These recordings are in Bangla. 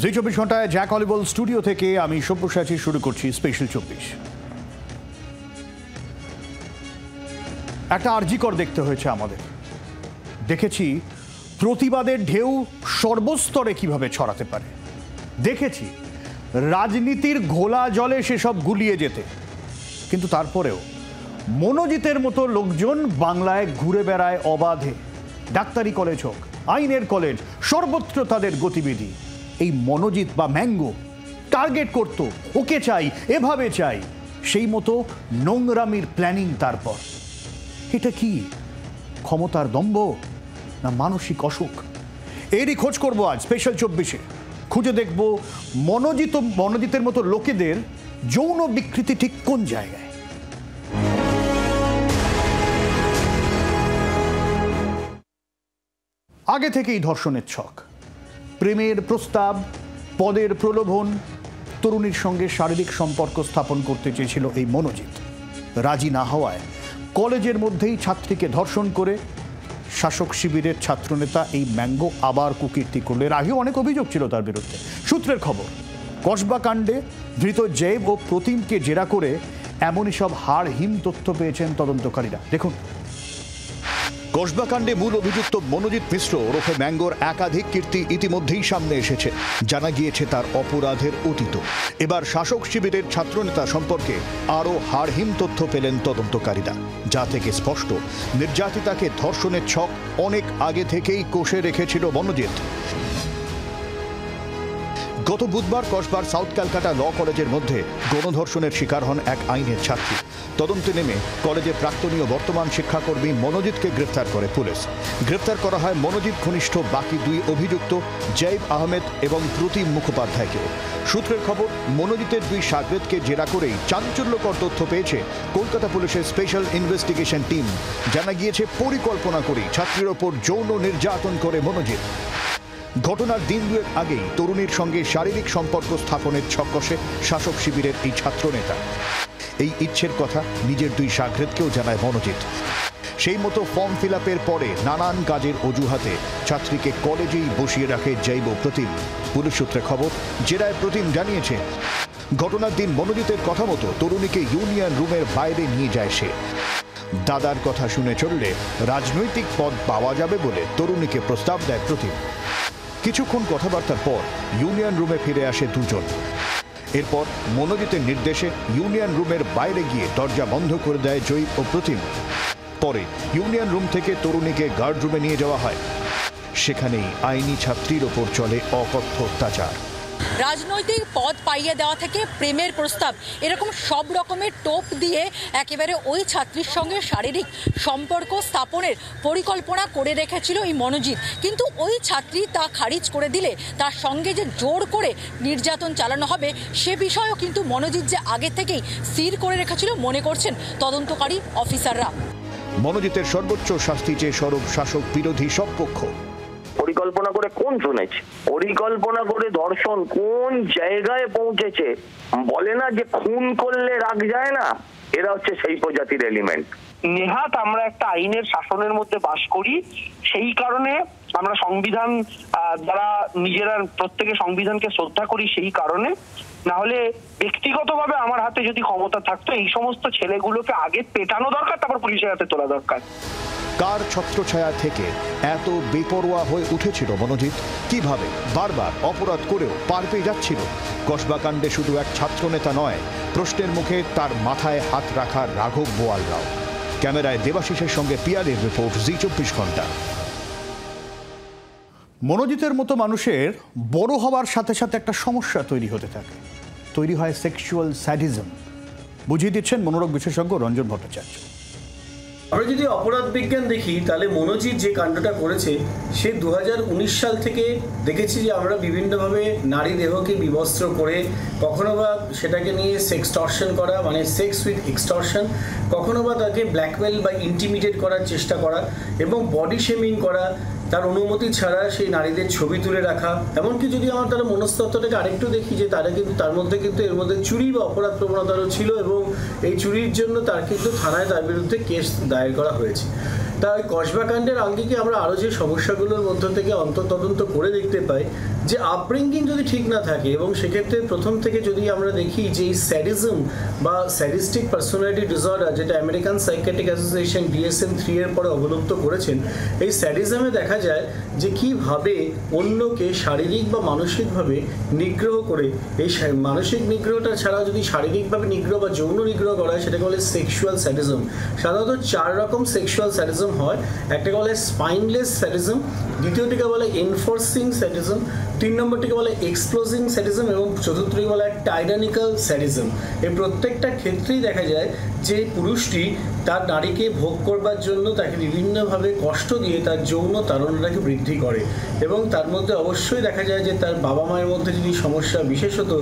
জি 24 ঘন্টায় জ্যাক অলিবল স্টুডিও থেকে আমি সব্যসাচী শুরু করছি স্পেশাল 24। একটা আরজিকর দেখতে হয়েছে আমাদের। দেখেছি প্রতিবাদের ঢেউ সর্বস্তরে কিভাবে ছড়াতে পারে। দেখেছি রাজনীতির ঘোলা জলে সেসব গুলিয়ে যেতে, কিন্তু তারপরেও মনোজিতের মতো লোকজন বাংলায় ঘুরে বেড়ায় অবাধে। ডাক্তারি কলেজ হোক, আইনের কলেজ, সর্বত্র তাদের গতিবিধি। এই মনোজিৎ বা ম্যাঙ্গো টার্গেট করত, ওকে চাই, এভাবে চাই, সেই মতো নোংরামির প্ল্যানিং। তারপর এটা কি ক্ষমতার দম্ভ না মানসিক অসুখ? এরই খোঁজ করবো আজ স্পেশাল 24-এ। খুঁজে দেখব মনোজিতের মতো লোকেদের যৌন বিকৃতি ঠিক কোন জায়গায়। আগে থেকেই ধর্ষণের ছক, প্রেমের প্রস্তাব, পদের প্রলোভন, তরুণীর সঙ্গে শারীরিক সম্পর্ক স্থাপন করতে চেয়েছিল এই মনোজিৎ। রাজি না হওয়ায় কলেজের মধ্যেই ছাত্রীকে ধর্ষণ করে শাসক শিবিরের ছাত্রনেতা এই ম্যাঙ্গো আবার কুকীর্তি করল। এর আগেও অনেক অভিযোগ ছিল তার বিরুদ্ধে। সূত্রের খবর, কসবা কাণ্ডে ধৃত জৈব ও প্রতিমকে জেরা করে এমনই সব হাড়হিম তথ্য পেয়েছেন তদন্তকারীরা। দেখুন, কসবা কাণ্ডে মূল অভিযুক্ত মনোজিৎ মিশ্র ওরফে ম্যাঙ্গোর একাধিক কীর্তি ইতিমধ্যেই সামনে এসেছে। জানা গিয়েছে তার অপরাধের অতীত। এবার শাসক শিবিরের ছাত্রনেতা সম্পর্কে আরও হাড়হিম তথ্য পেলেন তদন্তকারীরা, যা থেকে স্পষ্ট নির্যাতিতাকে ধর্ষণের ছক অনেক আগে থেকেই কষে রেখেছিল মনোজিৎ। গত বুধবার কসবার সাউথ ক্যালকাটা ল কলেজের মধ্যে গণধর্ষণের শিকার হন এক আইনের ছাত্রী। তদন্তে নেমে কলেজের প্রাক্তনী ও বর্তমান শিক্ষাকর্মী মনোজিৎকে গ্রেফতার করে পুলিশ। গ্রেফতার করা হয় মনোজিৎ ঘনিষ্ঠ বাকি দুই অভিযুক্ত জৈব আহমেদ এবং প্রতিম মুখোপাধ্যায়কেও। সূত্রের খবর, মনোজিতের দুই শাগরেদকে জেরা করেই চাঞ্চল্যকর তথ্য পেয়েছে কলকাতা পুলিশের স্পেশাল ইনভেস্টিগেশন টিম। জানা গিয়েছে পরিকল্পনা করেই ছাত্রীর ওপর যৌন নির্যাতন করে মনোজিৎ। ঘটনার দিন দুয়েক আগেই তরুণীর সঙ্গে শারীরিক সম্পর্ক স্থাপনের ছক কষে শাসক শিবিরের এই ছাত্রনেতা। এই ইচ্ছের কথা নিজের দুই শাগরেদকেও জানায় মনোজিৎ। সেই মতো ফর্ম ফিল আপের পরে নানান কাজের অজুহাতে ছাত্রীকে কলেজেই বসিয়ে রাখে জৈব প্রতিম। পুলিশ সূত্রে খবর, জেরায় প্রতিম জানিয়েছে ঘটনার দিন মনোজিতের কথা মতো তরুণীকে ইউনিয়ন রুমের বাইরে নিয়ে যায় সে। দাদার কথা শুনে চললে রাজনৈতিক পদ পাওয়া যাবে বলে তরুণীকে প্রস্তাব দেয় প্রতিম। কিছুক্ষণ কথাবার্তার পর ইউনিয়ন রুমে ফিরে আসে দুজন। এরপর মনোজিতের নির্দেশে ইউনিয়ন রুমের বাইরে গিয়ে দরজা বন্ধ করে দেয় জৈব ও প্রতিম। পরে ইউনিয়ন রুম থেকে তরুণীকে গার্ড রুমে নিয়ে যাওয়া হয়। সেখানেই আইনি ছাত্রীর ওপর চলে অকথ্য অত্যাচার। রাজনৈতিক পদ পাইয়ে দেওয়া থেকে প্রেমের প্রস্তাব, এরকম সব রকমের টোপ দিয়ে একেবারে ওই ছাত্রীর সঙ্গে শারীরিক সম্পর্ক স্থাপনের পরিকল্পনা করে রেখেছিল এই মনোজিৎ। কিন্তু ওই ছাত্রী তা খারিজ করে দিলে তার সঙ্গে যে জোর করে নির্যাতন চালানো হবে সে বিষয়েও কিন্তু মনোজিৎ যে আগে থেকেই স্থির করে রেখেছিল মনে করছেন তদন্তকারী অফিসাররা। মনোজিতের সর্বোচ্চ শাস্তি চেয়ে সরব শাসক বিরোধী সব পক্ষ। পরিকল্পনা করে কোন শুনেছে? পরিকল্পনা করে ধর্ষণ কোন জায়গায় পৌঁছেছে? বলে না যে খুন করলে রাগ যায় না, এরা হচ্ছে সেই প্রজাতির এলিমেন্ট। নেহাত আমরা একটা আইনের শাসনের মধ্যে বাস করি, সেই কারণে আমরা সংবিধান যারা নিজেরা প্রত্যেকে সংবিধানকে শ্রদ্ধা করি, সেই কারণে। না হলে ব্যক্তিগতভাবে আমার হাতে যদি ক্ষমতা থাকতো এই সমস্ত ছেলেগুলোকে আগে পেটানো দরকার, তারপর পুলিশের হাতে তোলা দরকার। কার ছত্রছায়া থেকে এত বেপরোয়া হয়ে উঠেছিল মনোজিৎ? কিভাবে বারবার অপরাধ করেও পার পেয়ে যাচ্ছিল? কসবা কাণ্ডে শুধু এক ছাত্রনেতা নয়, প্রশ্নের মুখে তার মাথায় হাত রাখা রাঘব বোয়ালরাও। ক্যামেরায় দেবাশিসের সঙ্গে পিয়ারের রিপোর্ট, জি 24 ঘন্টা। মনোজিতের মতো মানুষের বড় হওয়ার সাথে সাথে একটা সমস্যা তৈরি হতে থাকে। তৈরি হয় সেক্সুয়াল স্যাডিজম। বুঝিয়ে দিচ্ছেন মনোরোগ বিশেষজ্ঞ রঞ্জন ভট্টাচার্য। আমরা যদি অপরাধ বিজ্ঞান দেখি তাহলে মনোজিৎ যে কাণ্ডটা করেছে সে 2019 সাল থেকে দেখেছি যে আমরা বিভিন্নভাবে নারী দেহকে বিবস্ত্র করে, কখনো বা সেটাকে নিয়ে সেক্সটর্শন করা, মানে সেক্স উইথ এক্সটর্শন, কখনো বা তাকে ব্ল্যাকমেল বা ইন্টিমিডেট করার চেষ্টা করা এবং বডি শেমিং করা, তার অনুমতি ছাড়া সেই নারীদের ছবি তুলে রাখা। এমনকি যদি আমরা তার মনস্তত্ত্বটাকে আরেকটু দেখি যে তার মধ্যে কিন্তু এর মধ্যে চুরি বা অপরাধ প্রবণতারও ছিল এবং এই চুরির জন্য তার কিন্তু থানায় তার বিরুদ্ধে কেস দায়ের করা হয়েছে। তাই কসবা কাণ্ডের আঙ্গিকে আমরা আরও যে সমস্যাগুলোর মধ্য থেকে অন্তর্তদন্ত করে দেখতে পাই যে আপব্রিঙ্গিং যদি ঠিক না থাকে, এবং সেক্ষেত্রে প্রথম থেকে যদি আমরা দেখি যে এই স্যাডিজম বা স্যাডিস্টিক পার্সোনালিটি ডিসঅর্ডার, যেটা আমেরিকান সাইকিয়াট্রিক অ্যাসোসিয়েশন DSM-3 এর পরে অবলুপ্ত করেছেন, এই স্যাডিজমে দেখা যায় যে কিভাবে অন্যকে শারীরিক বা মানসিকভাবে নিগ্রহ করে, এই মানসিক নিগ্রহটা ছাড়াও যদি শারীরিকভাবে নিগ্রহ বা যৌন নিগ্রহ করা হয় সেটাকে বলে সেক্সুয়াল স্যাডিজম। সাধারণত 4 রকম সেক্সুয়াল স্যাডিজম হয়। একটাকে বলে স্পাইনলেস স্যাডিজম, দ্বিতীয়টিকে বলে এনফোর্সিং স্যাডিজম, 3 নম্বরটিকে বলে এক্সপ্লোজিং স্যাডিজম এবং চতুর্থটিকে বলে টাইরানিক্যাল স্যাডিজম। এই প্রত্যেকটা ক্ষেত্রেই দেখা যায় যে পুরুষটি তার নারীকে ভোগ করবার জন্য তাকে বিভিন্নভাবে কষ্ট দিয়ে তার যৌন তাড়নাটাকে বৃদ্ধি করে, এবং তার মধ্যে অবশ্যই দেখা যায় যে তার বাবা মায়ের মধ্যে যদি সমস্যা, বিশেষত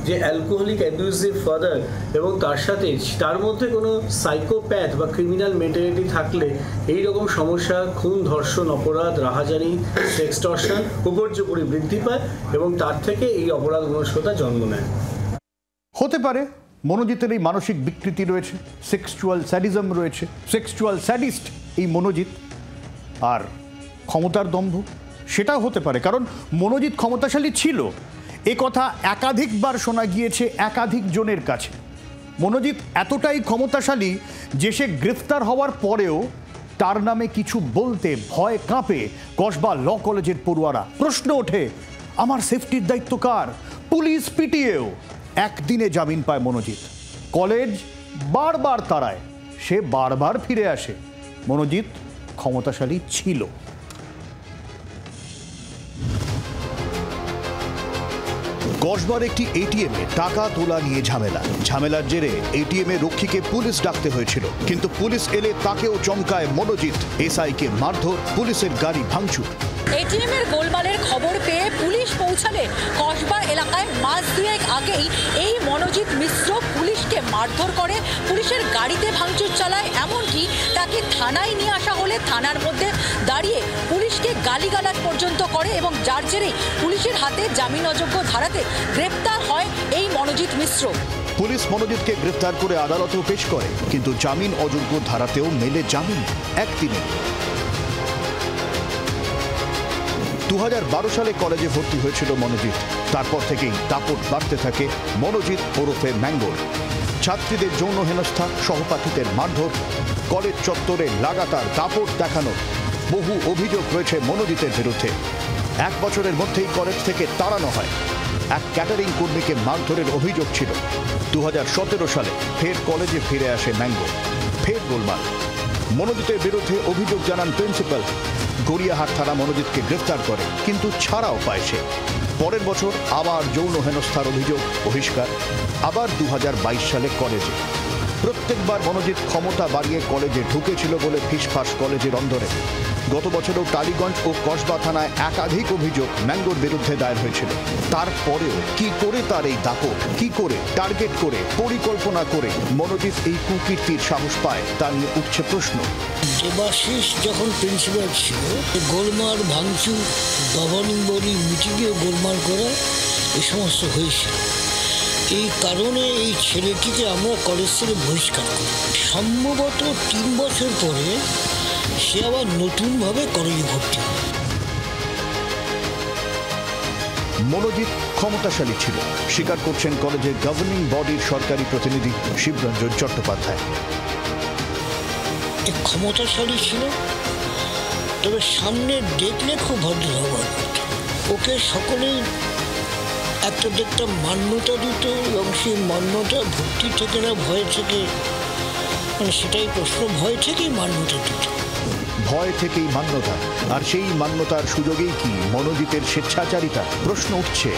যে অ্যালকোহলিক অ্যাবিউজিভ ফাদার, এবং তার সাথে তার মধ্যে কোনো সাইকোপ্যাথ বা ক্রিমিনাল মেন্টালিটি থাকলে এই রকম সমস্যা, খুন, ধর্ষণ, অপরাধ, রাহাজানি, এক্সটর্শন উপর্যুপরি বৃদ্ধি পায়, এবং তার থেকে এই অপরাধ মনস্কতা জন্ম নেয়। হতে পারে মনোজিতের এই মানসিক বিকৃতি রয়েছে, সেক্সুয়াল স্যাডিজম রয়েছে, সেক্সুয়াল স্যাডিস্ট এই মনোজিৎ, আর ক্ষমতার দম্ভ সেটাও হতে পারে, কারণ মনোজিৎ ক্ষমতাশালী ছিল এ কথা একাধিকবার শোনা গিয়েছে একাধিক জনের কাছে। মনোজিৎ এতটাই ক্ষমতাশালী যে সে গ্রেফতার হওয়ার পরেও তার নামে কিছু বলতে ভয় কাঁপে কসবা ল কলেজের পড়ুয়ারা। প্রশ্ন ওঠে, আমার সেফটির দায়িত্ব কার? পুলিশ পিটিয়েও একদিনে জামিন পায় মনোজিৎ। কলেজ বারবার তাড়ায়, সে বারবার ফিরে আসে। মনোজিৎ ক্ষমতাশালী ছিল। কসবার একটি এটিএমে টাকা তোলা নিয়ে ঝামেলার জেরে এটিএমে রক্ষীকে পুলিশ ডাকতে হয়েছিল, কিন্তু পুলিশ এলে তাকেও চমকায় মনোজিৎ। এসআইকে মারধর, পুলিশের গাড়ি ভাঙচুর। এটিএমের গোলমালের খবর পেয়ে পুলিশ পৌঁছালে কসবা এলাকায় মাস দুয়েক আগেই এই মনোজিৎ মিশ্র পুলিশকে মারধর করে, পুলিশের গাড়িতে ভাঙচুর চালায়, এমনকি তাকে থানায় নিয়ে আসা হলে থানার মধ্যে দাঁড়িয়ে পুলিশকে গালিগালাজ পর্যন্ত করে, এবং যার জেরেই পুলিশের হাতে জামিন অযোগ্য ধারাতে গ্রেপ্তার হয় এই মনোজিৎ মিশ্র। পুলিশ মনোজিৎকে গ্রেফতার করে আদালতেও পেশ করে, কিন্তু জামিন অযোগ্য ধারাতেও মেলে জামিন একদিনে। 2012 সালে কলেজে ভর্তি হয়েছিল মনোজিৎ। তারপর থেকেই দাপট বাড়তে থাকে মনোজিৎ ওরফে ম্যাঙ্গোর। ছাত্রীদের যৌন হেনস্থা, সহপাঠীদের মারধর, কলেজ চত্বরে লাগাতার দাপট দেখানো, বহু অভিযোগ রয়েছে মনোজিতের বিরুদ্ধে। 1 বছরের মধ্যেই কলেজ থেকে তাড়ানো হয়। এক ক্যাটারিং কর্মীকে মারধরের অভিযোগ ছিল। 2017 সালে ফের কলেজে ফিরে আসে ম্যাঙ্গো, ফের গোলমাল। মনোজিতের বিরুদ্ধে অভিযোগ জানান প্রিন্সিপাল। গড়িয়াহাট থানা মনোজিৎকে গ্রেফতার করে, কিন্তু ছাড়াও পায় সে। পরের বছর আবার যৌন হেনস্থার অভিযোগ, বহিষ্কার। আবার 2022 সালে কলেজে। প্রত্যেকবার মনোজিৎ ক্ষমতা বাড়িয়ে কলেজে ঢুকেছিল বলে ফিসফাস কলেজের অন্দরে। গত বছরেও টালিগঞ্জ ও কসবা থানায় একাধিক অভিযোগ ম্যাঙ্গোর বিরুদ্ধে দায়ের হয়েছিল। তারপরেও কি করে তার এই দাপট, কি করে টার্গেট করে, পরিকল্পনা করে মনোজিৎ এই কুকীর্তির সাহস পায়, তা নিয়ে উঠছে প্রশ্ন। দেবাশিস যখন প্রিন্সিপাল ছিল, গোলমাল, ভাঙচুর, গভর্নিং বডি মিটিংয়েও গোলমাল করা, এই সমস্ত হয়েছিল। এই কারণে এই ছেলেটিকে আমরা কলেজ থেকে বহিষ্কার করি। সম্ভবত 3 বছর পরে সে আবার নতুনভাবে কলেজে ভর্তি হয়। মনোজিৎ ক্ষমতাশালী ছিল, স্বীকার করছেন কলেজের গভর্নিং বডির সরকারি প্রতিনিধি শিবরঞ্জন চট্টোপাধ্যায়। ক্ষমতাশালী ছিল, তবে সামনে দেখলে খুব ভদ্র ব্যবহার করত। ওকে সকলেই একটা মান্যতা দিত, এবং সেই মান্যতা ভর্তি থেকে না ভয় থেকে, মানে সেটাই প্রশ্ন, ভয় থেকেই মান্যতা দিত। ভয় থেকেই মান্যতা, আর সেই মান্যতার সুযোগেই কি মনোজিতের স্বেচ্ছাচারিতা? প্রশ্ন উঠছে,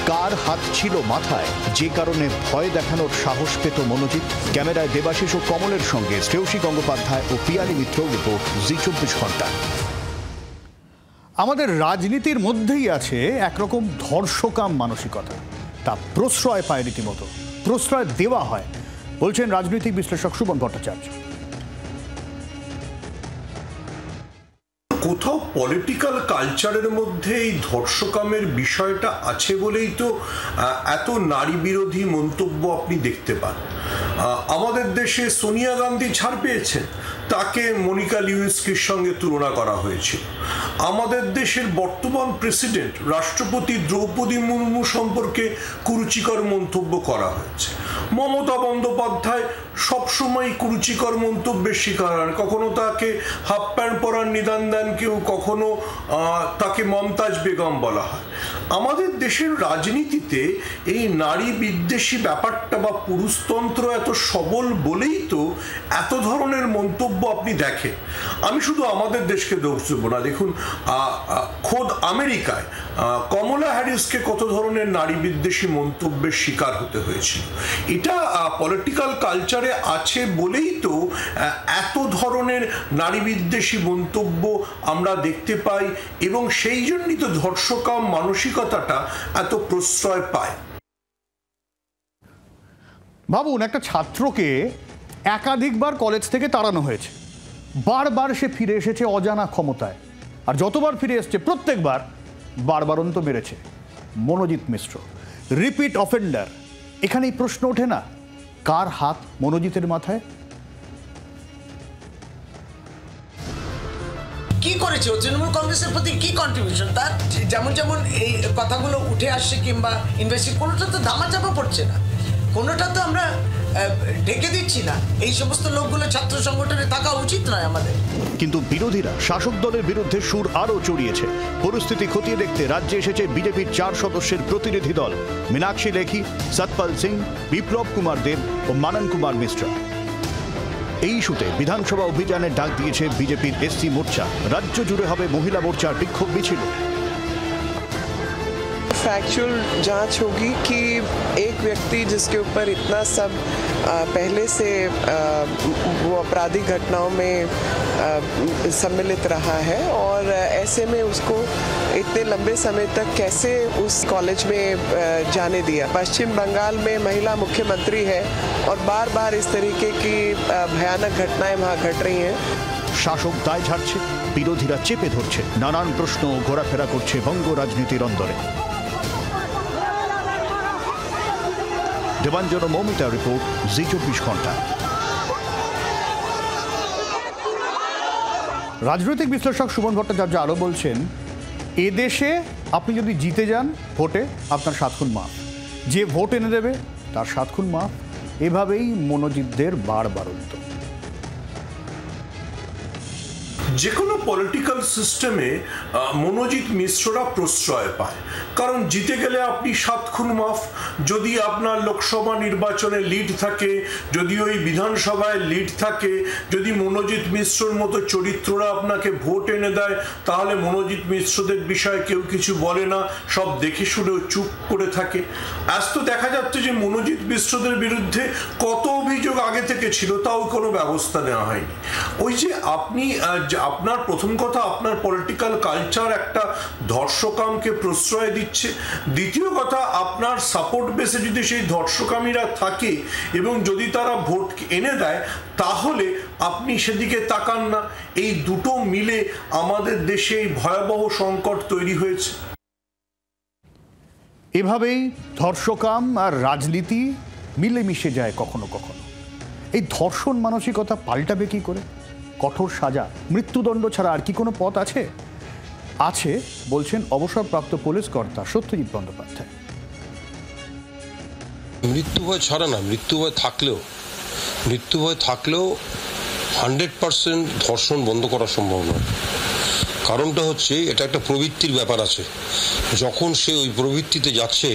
কার হাত ছিল মাথায়, যে কারণে ভয় দেখানোর সাহস পেত মনোজিৎ? ক্যামেরায় দেবাশিস ও কমলের সঙ্গে শ্রেয়সী গঙ্গোপাধ্যায় ও পিয়ালি মিত্র, রিপোর্ট জি24 ঘন্টা। আমাদের রাজনীতির মধ্যেই আছে একরকম ধর্ষকাম মানসিকতা, তা প্রশ্রয় পায়, রীতিমতো প্রশ্রয় দেওয়া হয়, বলছেন রাজনৈতিক বিশ্লেষক সুমন ভট্টাচার্য। কোথাও পলিটিক্যাল কালচারের মধ্যে এই ধর্ষকামের বিষয়টা আছে বলেই তো এত নারী বিরোধী মন্তব্য আপনি দেখতে পান। আমাদের দেশে সোনিয়া গান্ধী ছাড় পেয়েছেন, তাকে মনিকা লিউইস্কির সঙ্গে তুলনা করা হয়েছিল। আমাদের দেশের বর্তমান প্রেসিডেন্ট রাষ্ট্রপতি দ্রৌপদী মুর্মু সম্পর্কে কুরুচিকর মন্তব্য করা হয়েছে। মমতা বন্দ্যোপাধ্যায় সবসময় কুরুচিকর মন্তব্যের শিকার হন, কখনো তাকে হাফ প্যান্ট পরার নিদান দেন কেউ, কখনো তাকে মমতাজ বেগম বলা হয়। আমাদের দেশের রাজনীতিতে এই নারী বিদ্বেষী ব্যাপারটা বা পুরুষতন্ত্র এত সবল বলেই তো এত ধরনের মন্তব্য আপনি দেখেন। আমি শুধু আমাদের দেশকে দোষ দেব না, দেখুন খোদ আমেরিকায় কমলা হ্যারিসকে কত ধরনের নারী বিদ্বেষী মন্তব্যের শিকার হতে হয়েছিল। এটা পলিটিক্যাল কালচারে আছে বলেই তো এত ধরনের নারী বিদ্বেষী মন্তব্য আমরা দেখতে পাই, এবং সেই জন্যই তো ধর্ষকাম মানসিকতাটা এত প্রশ্রয় পায়। ভাবুন, একটা ছাত্রকে একাধিকবার কলেজ থেকে তাড়ানো হয়েছে, বারবার সে ফিরে এসেছে অজানা ক্ষমতায়, আর যতবার ফিরে এসছে প্রত্যেকবার বারবারন্ত মেরেছে। মনোজিৎ মিশ্র রিপিট অফেন্ডার। এখানেই প্রশ্ন ওঠে না, কার হাত মনোজিতের মাথায়? কি করেছে ও? তৃণমূল কংগ্রেসের প্রতি কি কন্ট্রিবিউশন তার? যেমন যেমন এই কথাগুলো উঠে আসছে কিংবা ইনভেস্টিগেট, কোনোটা তো ধামাচাপা পড়ছে না, কোনোটা তো আমরা ঢেকে দিচ্ছি না। এই সমস্ত লোকগুলো ছাত্র সংগঠনে থাকা উচিত নয় আমাদের। কিন্তু বিরোধীরা শাসক দলের বিরুদ্ধে সুর আরও চড়িয়েছে। পরিস্থিতি খতিয়ে দেখতে রাজ্যে এসেছে বিজেপির 4 সদস্যের প্রতিনিধি দল, মীনাক্ষী লেখি, সতপাল সিং, বিপ্লব কুমার দেব ও মানন কুমার মিশ্র। এই ইস্যুতে বিধানসভা অভিযানের ডাক দিয়েছে বিজেপির এসসি মোর্চা। রাজ্য জুড়ে হবে মহিলা মোর্চার বিক্ষোভ মিছিল। फैक्चुअल जांच होगी कि एक व्यक्ति जिसके ऊपर इतना सब पहले से वो आपराधिक घटनाओं में सम्मिलित रहा है, और ऐसे में उसको इतने लंबे समय तक कैसे उस कॉलेज में जाने दिया। पश्चिम बंगाल में महिला मुख्यमंत्री है और बार बार इस तरीके की भयानक घटनाएं वहाँ घट रही हैं। শাসক দায় ঝাড়ছে, বিরোধীরা চেপে ধরছে, নানান প্রশ্ন ঘোরাফেরা করছে বঙ্গ রাজনীতির অন্দরে। দেবাঞ্জন মৌমিতা রিপোর্ট, জি24 ঘন্টা। রাজনৈতিক বিশ্লেষক সুমন ভট্টাচার্য আরও বলছেন, এদেশে আপনি যদি জিতে যান ভোটে, আপনার 7 খুন মাফ, যে ভোট এনে দেবে তার 7 খুন মাফ। এভাবেই মনোজিতদের বারবারন্ত। যে কোনো পলিটিক্যাল সিস্টেমে মনোজিৎ মিশ্ররা প্রশ্রয় পায়, কারণ জিতে গেলে আপনি 7 খুন মাফ। যদি আপনার লোকসভা নির্বাচনে লিড থাকে, যদি ওই বিধানসভায় লিড থাকে, যদি মনোজিৎ মিশ্রর মতো চরিত্ররা আপনাকে ভোট এনে দেয়, তাহলে মনোজিৎ মিশ্রদের বিষয়ে কেউ কিছু বলে না, সব দেখে শুনেও চুপ করে থাকে। আজ তো দেখা যাচ্ছে যে মনোজিৎ মিশ্রদের বিরুদ্ধে কত অভিযোগ আগে থেকে ছিল, তাও কোনো ব্যবস্থা নেওয়া হয়নি। ওই যে আপনি আপনার প্রথম কথা, আপনার পলিটিক্যাল কালচার একটা ধর্ষকামকে প্রশ্রয় দিচ্ছে। দ্বিতীয় কথা, আপনার সাপোর্ট বেসে যদি সেই ধর্ষকামীরা থাকে এবং যদি তারা ভোট এনে দেয়, তাহলে আপনি সেদিকে তাকান না। এই দুটো মিলে আমাদের দেশে এই ভয়াবহ সংকট তৈরি হয়েছে। এভাবেই ধর্ষকাম আর রাজনীতি মিলেমিশে যায় কখনো কখনো। এই ধর্ষণ মানসিকতা পাল্টাবে কি করে? কঠোর সাজা, মৃত্যুদণ্ড ছাড়া আর কি কোনো পথ আছে? আছে বলছেন অবসরপ্রাপ্ত পুলিশ কর্তা সত্যজিৎ বন্দ্যোপাধ্যায়। মৃত্যুভয় ছাড়া না, মৃত্যুভয় থাকলেও 100% ধর্ষণ বন্ধ করা সম্ভব নয়। কারণটা হচ্ছে, এটা একটা প্রবৃত্তির ব্যাপার আছে। যখন সে ওই প্রবৃত্তিতে যাচ্ছে,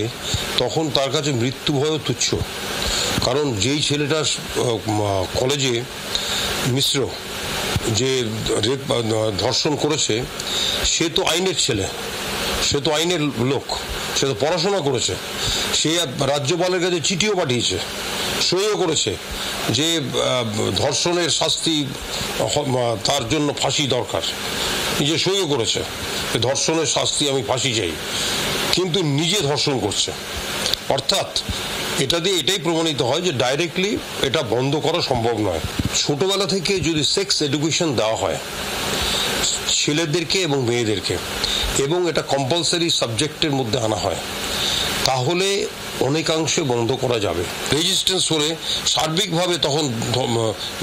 তখন তার কাছে মৃত্যুভয়ও তুচ্ছ। কারণ যেই ছেলেটা কলেজে মিশ্র যে ধর্ষণ করেছে, সে তো আইনের ছেলে, সে তো আইনের লোক, সে তো পড়াশোনা করেছে। সে রাজ্যপালের কাছে চিঠিও পাঠিয়েছে, সইও করেছে যে ধর্ষণের শাস্তি, তার জন্য ফাঁসি দরকার। নিজে সইও করেছে, ধর্ষণের শাস্তি আমি ফাঁসি চাই, কিন্তু নিজে ধর্ষণ করছে। অর্থাৎ এটা দিয়ে এটাই প্রমাণিত হয় যে ডাইরেক্টলি এটা বন্ধ করা সম্ভব নয়। ছোটবেলা থেকে যদি সেক্স এডুকেশন দেওয়া হয় ছেলেদেরকে এবং মেয়েদেরকে, এবং এটা কম্পালসারি সাবজেক্টের মধ্যে আনা হয়, তাহলে অনেকাংশে বন্ধ করা যাবে। রেজিস্ট্যান্স হলে সার্বিকভাবে তখন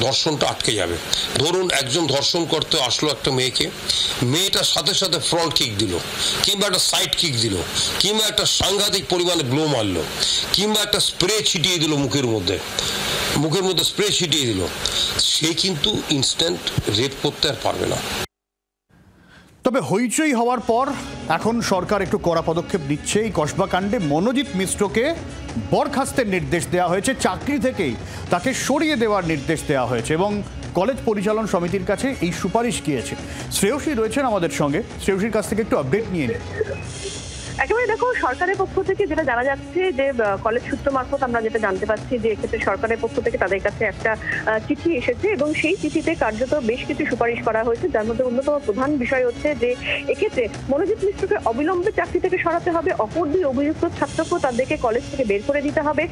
ধর্ষণটা আটকে যাবে। ধরুন একজন ধর্ষণ করতে আসলো একটা মেয়েকে, মেয়েটার সাথে সাথে ফ্রন্ট কিক দিল, কিংবা একটা সাইড কিক দিল, কিংবা একটা সাংঘাতিক পরিমাণে ব্লো মারলো, কিংবা একটা স্প্রে ছিটিয়ে দিল মুখের মধ্যে স্প্রে ছিটিয়ে দিল, সে কিন্তু ইনস্ট্যান্ট রেপ করতে আর পারবে না। তবে হইচই হওয়ার পর এখন সরকার একটু কড়া পদক্ষেপ নিচ্ছে। এই কসবা কাণ্ডে মনোজিৎ মিশ্রকে বরখাস্তের নির্দেশ দেওয়া হয়েছে, চাকরি থেকেই তাকে সরিয়ে দেওয়ার নির্দেশ দেওয়া হয়েছে এবং কলেজ পরিচালন সমিতির কাছে এই সুপারিশ গিয়েছে। শ্রেয়সী রয়েছেন আমাদের সঙ্গে, শ্রেয়সীর কাছ থেকে একটু আপডেট নিয়ে নিন। একেবারে দেখো, সরকারের পক্ষ থেকে যেটা জানা যাচ্ছে যে কলেজ সূত্র মারফত আমরা যেটা জানতে পারছি যে এক্ষেত্রে সরকারের পক্ষ থেকে তাদের কাছে একটা চিঠি এসেছে এবং সেই চিঠিতে কার্যত বেশ কিছু সুপারিশ করা হয়েছে, যার মধ্যে অন্যতম প্রধান বিষয় হচ্ছে যে এক্ষেত্রে মনোজিৎ মিশ্রকে অবিলম্বে চাকরি থেকে সরাতে হবে, অপর দুই অভিযুক্ত ছাত্রকেও তাদেরকে কলেজ থেকে বের করে দিতে হবে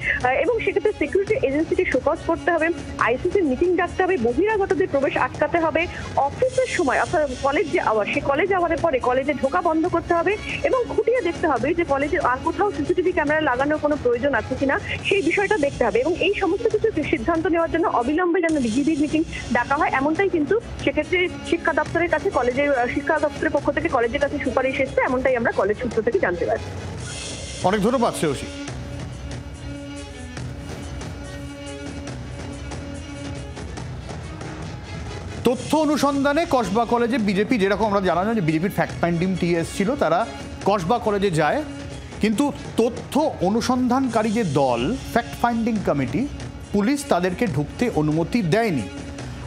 এবং সেক্ষেত্রে সিকিউরিটি এজেন্সিকে শোকজ করতে হবে, আইসিসির মিটিং ডাকতে হবে, বহিরাগতদের প্রবেশ আটকাতে হবে, অফিসের সময় অর্থাৎ কলেজ যে আওয়ার সে কলেজ আওয়ারের পরে কলেজে ঢোকা বন্ধ করতে হবে এবং খুঁটিয়ে দেখতে হবে যে কলেজে আর কোথাও সিসিটিভি ক্যামেরা লাগানোর কোনো প্রয়োজন আছে কিনা সেই বিষয়টা দেখতে হবে এবং এই সমস্ত কিছু সিদ্ধান্ত নেওয়ার জন্য অবিলম্বে যেন বিজিবির মিটিং ডাকা হয়, এমনটাই কিন্তু সেক্ষেত্রে শিক্ষা দপ্তরের কাছে কলেজের শিক্ষা দপ্তরের পক্ষ থেকে কলেজের কাছে সুপারিশ এসেছে, এমনটাই আমরা কলেজ সূত্র থেকে জানতে পারছি। অনেক ধন্যবাদ শ্রেয়সী। তথ্য অনুসন্ধানে কসবা কলেজে বিজেপি, যেরকম আমরা জানানো যে বিজেপির ফ্যাক্ট ফাইন্ডিং টিম এসেছিল, তারা কসবা কলেজে যায়, কিন্তু তথ্য অনুসন্ধানকারী যে দল ফ্যাক্ট ফাইন্ডিং কমিটি, পুলিশ তাদেরকে ঢুকতে অনুমতি দেয়নি।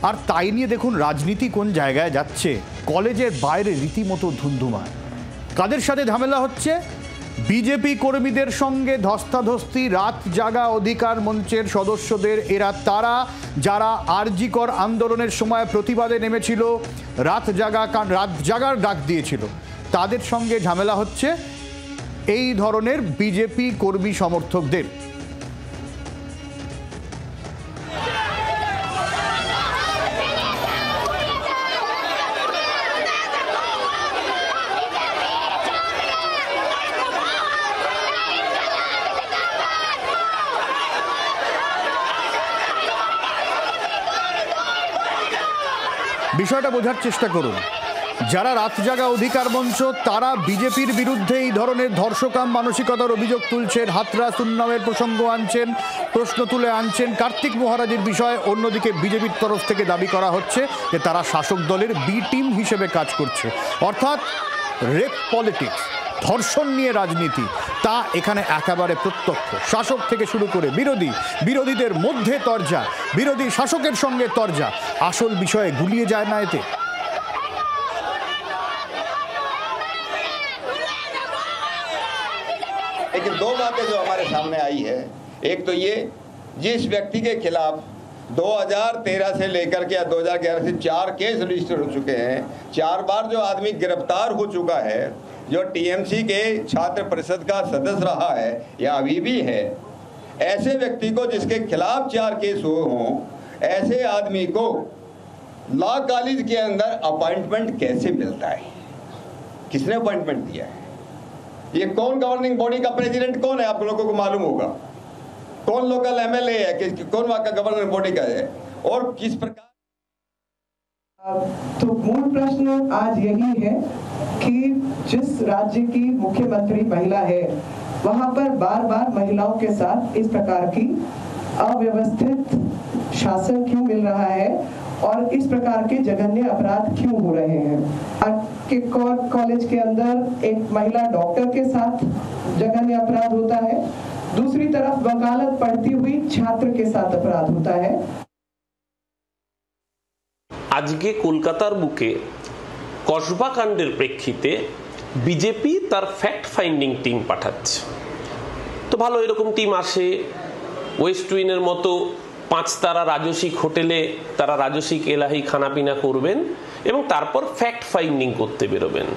আর তাই নিয়ে দেখুন রাজনীতি কোন জায়গায় যাচ্ছে। কলেজের বাইরে রীতিমতো ধুন্ধুমায়। কাদের সাথে ঝামেলা হচ্ছে? বিজেপি কর্মীদের সঙ্গে ধস্তাধস্তি রাত জাগা অধিকার মঞ্চের সদস্যদের। এরা তারা যারা আরজিকর আন্দোলনের সময় প্রতিবাদে নেমেছিল, রাত জাগার ডাক দিয়েছিল, তাদের সঙ্গে ঝামেলা হচ্ছে এই ধরনের বিজেপি কর্মী সমর্থকদের। বিষয়টা বোঝার চেষ্টা করুন। যারা রাত জাগা অধিকার মঞ্চ, তারা বিজেপির বিরুদ্ধে এই ধরনের ধর্ষকাম মানসিকতার অভিযোগ তুলছেন, হাতরাস উন্নয়নের প্রসঙ্গ আনছেন, প্রশ্ন তুলে আনছেন কার্তিক মহারাজের বিষয়ে। অন্যদিকে বিজেপির তরফ থেকে দাবি করা হচ্ছে যে তারা শাসক দলের বি টিম হিসেবে কাজ করছে, অর্থাৎ রেপ পলিটিক্স, ধর্ষণ নিয়ে রাজনীতি, তা এখানে একেবারে প্রত্যক্ষ। শাসক থেকে শুরু করে বিরোধীদের মধ্যে তরজা, বিরোধী শাসকের সঙ্গে তরজা। আসল বিষয়ে গুলিয়ে যায় না এতে। लेकिन दो बातें जो हमारे सामने आई है, एक तो ये, जिस व्यक्ति के खिलाफ 2013 से लेकर के 2011 से 4 केस रजिस्टर हो चुके हैं, 4 बार जो आदमी गिरफ्तार हो चुका है, जो टीएमसी के छात्र परिषद का सदस्य रहा है या अभी भी है, ऐसे व्यक्ति को जिसके खिलाफ 4 केस हुए हों, ऐसे आदमी को लॉ कॉलेज के अंदर अपॉइंटमेंट कैसे मिलता है? किसने अपॉइंटमेंट दिया है? ये कौन गवर्निंग बॉडी का प्रेसिडेंट कौन है? आप लोगों को मालूम होगा। कौन लोकल एमएलए है, कौन वहां का गवर्निंग बॉडी का है और किस प्रकार? तो मूल प्रश्न आज यही है कि जिस राज्य की मुख्यमंत्री महिला है, वहां पर बार बार महिलाओं के साथ इस प्रकार की अव्यवस्थित शासन क्यों मिल रहा है और इस प्रकार के जघन्य अपराध क्यों हो रहे हैं? के कॉलेज के अंदर एक महिला डॉक्टर के साथ जघन्य अपराध होता है, दूसरी तरफ वकालत पढ़ती हुई छात्र के साथ अपराध होता है। আজকে কলকাতার বুকে কসবা কাণ্ডের প্রেক্ষিতে বিজেপি তার ফ্যাক্ট ফাইন্ডিং টিম পাঠাচ্ছে। তো ভালো, এরকম টিম আসে, ওয়েস্ট উইনের মতো 5 তারা রাজসিক হোটেলে তারা রাজসিক এলাহি খানাপিনা করবেন এবং তারপর ফ্যাক্ট ফাইন্ডিং করতে বেরোবেন।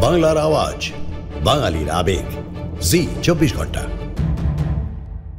বাংলার আওয়াজ, বাঙালির আবেগ, জি 24 ঘন্টা।